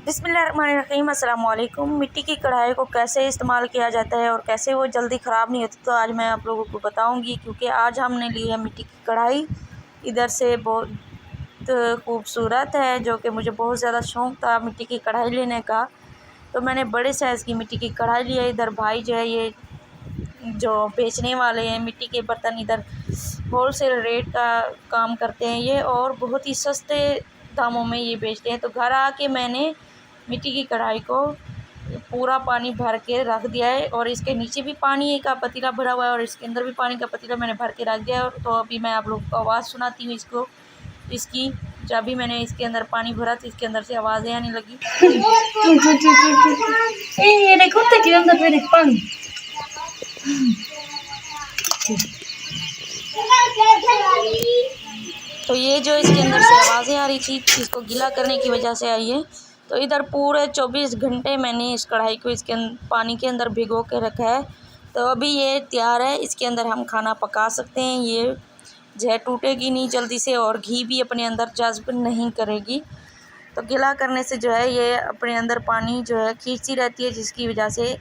बिस्मिल्लाहिर्रहमानिर्रहीम। अस्सलाम वालेकुम। मिट्टी की कढ़ाई को कैसे इस्तेमाल किया जाता है और कैसे वो जल्दी ख़राब नहीं होती, तो आज मैं आप लोगों को बताऊंगी। क्योंकि आज हमने ली है मिट्टी की कढ़ाई, इधर से बहुत खूबसूरत है, जो कि मुझे बहुत ज़्यादा शौक़ था मिट्टी की कढ़ाई लेने का। तो मैंने बड़े साइज़ की मिट्टी की कढ़ाई ली है। इधर भाई जो है ये जो बेचने वाले हैं मिट्टी के बर्तन, इधर होलसेल रेट का काम करते हैं ये, और बहुत ही सस्ते दामों में ये बेचते हैं। तो घर आके मैंने मिट्टी की कढ़ाई को पूरा पानी भर के रख दिया है, और इसके नीचे भी पानी का पतीला भरा हुआ है और इसके अंदर भी पानी का पतीला मैंने भर के रख दिया है। तो अभी मैं आप लोगों को आवाज़ सुनाती हूँ इसकी। जब भी मैंने इसके अंदर पानी भरा तो इसके अंदर से आवाज़ें आने लगी। ये देखो के अंदर मेरे पानी। तो ये जो इसके अंदर से आवाज़ें आ रही थी, इसको गीला करने की वजह से आई है। तो इधर पूरे 24 घंटे मैंने इस कढ़ाई को इसके पानी के अंदर भिगो के रखा है। तो अभी ये तैयार है, इसके अंदर हम खाना पका सकते हैं। ये जो है टूटेगी नहीं जल्दी से, और घी भी अपने अंदर जज्ब नहीं करेगी। तो गीला करने से जो है ये अपने अंदर पानी जो है खींचती रहती है, जिसकी वजह से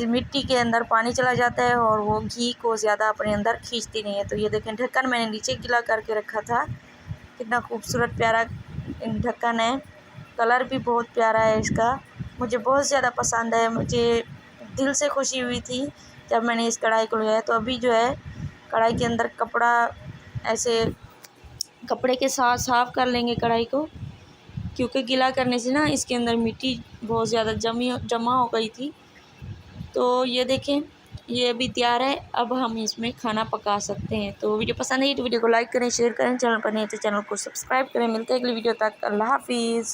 मिट्टी के अंदर पानी चला जाता है और वो घी को ज़्यादा अपने अंदर खींचती नहीं है। तो ये देखें, ढक्कन मैंने नीचे गीला करके रखा था। कितना खूबसूरत प्यारा ढक्कन है, कलर भी बहुत प्यारा है इसका, मुझे बहुत ज़्यादा पसंद है। मुझे दिल से खुशी हुई थी जब मैंने इस कढ़ाई को लिया। तो अभी जो है कढ़ाई के अंदर कपड़ा, ऐसे कपड़े के साथ साफ़ कर लेंगे कढ़ाई को, क्योंकि गीला करने से ना इसके अंदर मिट्टी बहुत ज़्यादा जमा हो गई थी। तो ये देखें, ये अभी तैयार है। अब हम इसमें खाना पका सकते हैं। तो वीडियो पसंद आई तो वीडियो को लाइक करें, शेयर करें, चैनल पर नहीं तो चैनल को सब्सक्राइब करें। मिलते हैं अगली वीडियो तक। अल्लाह हाफिज़।